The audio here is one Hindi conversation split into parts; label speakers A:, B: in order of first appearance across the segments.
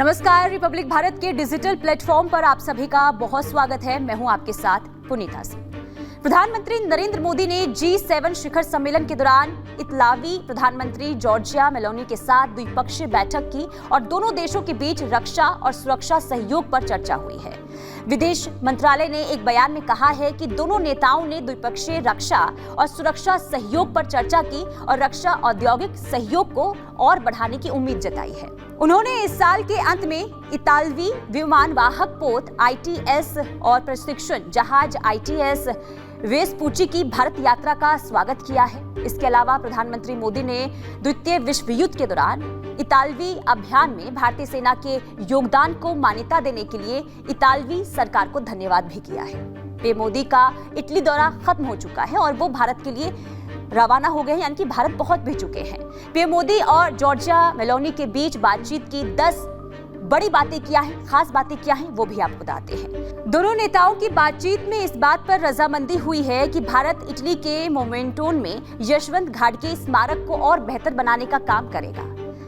A: नमस्कार, रिपब्लिक भारत के डिजिटल प्लेटफॉर्म पर आप सभी का बहुत स्वागत है। मैं हूं आपके साथ पुनीता सिंह। प्रधानमंत्री नरेंद्र मोदी ने G7 शिखर सम्मेलन के दौरान इतालवी प्रधानमंत्री जॉर्जिया मेलोनी के साथ द्विपक्षीय बैठक की और दोनों देशों के बीच रक्षा और सुरक्षा सहयोग पर चर्चा हुई है। विदेश मंत्रालय ने एक बयान में कहा है कि दोनों नेताओं ने द्विपक्षीय रक्षा और सुरक्षा सहयोग पर चर्चा की और रक्षा औद्योगिक सहयोग को और बढ़ाने की उम्मीद जताई है। उन्होंने इस साल के अंत में इतालवी विमान वाहक पोत ITS और प्रशिक्षण जहाज ITS वेस्पूची की भारत यात्रा का स्वागत किया है। इसके अलावा प्रधानमंत्री मोदी ने द्वितीय विश्व युद्ध के दौरान इतालवी अभियान में भारतीय सेना के योगदान को मान्यता देने के लिए इतालवी सरकार को धन्यवाद भी किया है। पीएम मोदी का इटली दौरा खत्म हो चुका है और वो भारत के लिए रवाना हो गए हैं, यानी कि भारत पहुंच भी चुके हैं। पीएम मोदी और जॉर्जिया मेलोनी के बीच बातचीत की 10 बड़ी बातें क्या है, खास बातें क्या हैं, वो भी आपको बताते हैं। दोनों नेताओं की बातचीत में इस बात पर रजामंदी हुई है कि भारत इटली के मोमेंटोन में यशवंत घाट के स्मारक को और बेहतर बनाने का काम करेगा।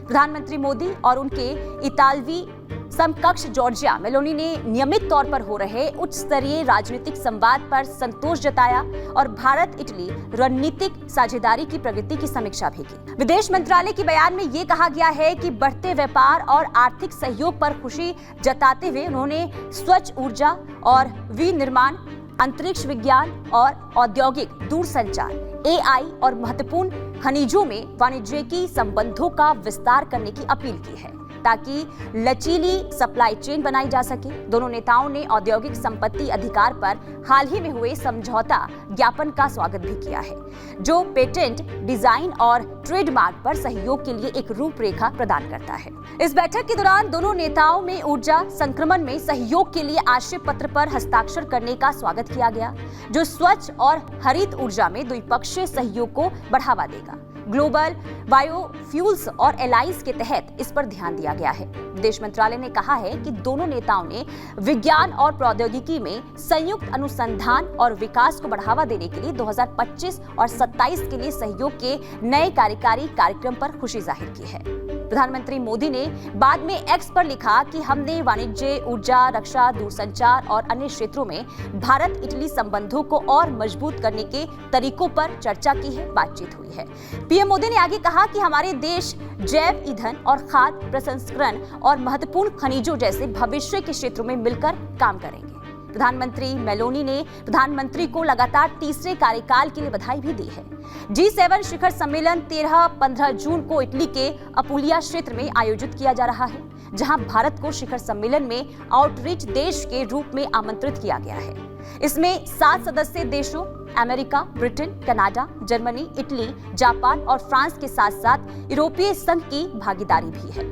A: प्रधानमंत्री मोदी और उनके इतालवी समकक्ष जॉर्जिया मेलोनी ने नियमित तौर पर हो रहे उच्च स्तरीय राजनीतिक संवाद पर संतोष जताया और भारत इटली रणनीतिक साझेदारी की प्रगति की समीक्षा भी की। विदेश मंत्रालय के बयान में ये कहा गया है कि बढ़ते व्यापार और आर्थिक सहयोग पर खुशी जताते हुए उन्होंने स्वच्छ ऊर्जा और विनिर्माण, अंतरिक्ष विज्ञान और औद्योगिक दूरसंचार, AI और महत्वपूर्ण खनिजों में वाणिज्यिक संबंधों का विस्तार करने की अपील की है ताकि लचीली सप्लाई चेन बनाई जा सके। दोनों नेताओं ने औद्योगिक संपत्ति अधिकार पर हाल ही में हुए समझौता ज्ञापन का स्वागत भी किया है, जो पेटेंट, डिजाइन और ट्रेडमार्क पर सहयोग के लिए एक रूपरेखा प्रदान करता है। इस बैठक के दौरान दोनों नेताओं में ऊर्जा संक्रमण में सहयोग के लिए आशय पत्र पर हस्ताक्षर करने का स्वागत किया गया, जो स्वच्छ और हरित ऊर्जा में द्विपक्षीय सहयोग को बढ़ावा देगा। ग्लोबल बायोफ्यूल्स और एलायंस के तहत इस पर ध्यान दिया गया है। विदेश मंत्रालय ने कहा है कि दोनों नेताओं ने विज्ञान और प्रौद्योगिकी में संयुक्त अनुसंधान और विकास को बढ़ावा देने के लिए 2025 और 27 के लिए सहयोग के नए कार्यकारी कार्यक्रम पर खुशी जाहिर की है। प्रधानमंत्री मोदी ने बाद में X पर लिखा कि हमने वाणिज्य, ऊर्जा, रक्षा, दूरसंचार और अन्य क्षेत्रों में भारत इटली संबंधों को और मजबूत करने के तरीकों पर चर्चा की है, बातचीत हुई है। पीएम मोदी ने आगे कहा कि हमारे देश जैव ईंधन और खाद्य प्रसंस्करण और महत्वपूर्ण खनिजों जैसे भविष्य के क्षेत्रों में मिलकर काम करेंगे। प्रधानमंत्री मेलोनी ने प्रधानमंत्री को लगातार तीसरे कार्यकाल के लिए बधाई भी दी है। G7 शिखर सम्मेलन 13-15 जून को इटली के अपुलिया क्षेत्र में आयोजित किया जा रहा है, जहां भारत को शिखर सम्मेलन में आउटरीच देश के रूप में आमंत्रित किया गया है। इसमें 7 सदस्य देशों America, Britain, Canada, Germany, Italy, Japan और फ्रांस के साथ साथ यूरोपीय संघ की भागीदारी भी है।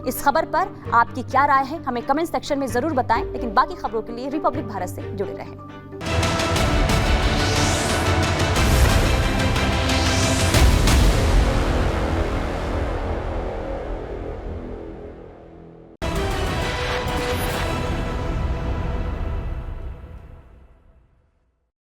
A: इस खबर पर आपकी क्या राय है, हमें कमेंट सेक्शन में जरूर बताएं। लेकिन बाकी खबरों के लिए रिपब्लिक भारत से जुड़े रहें।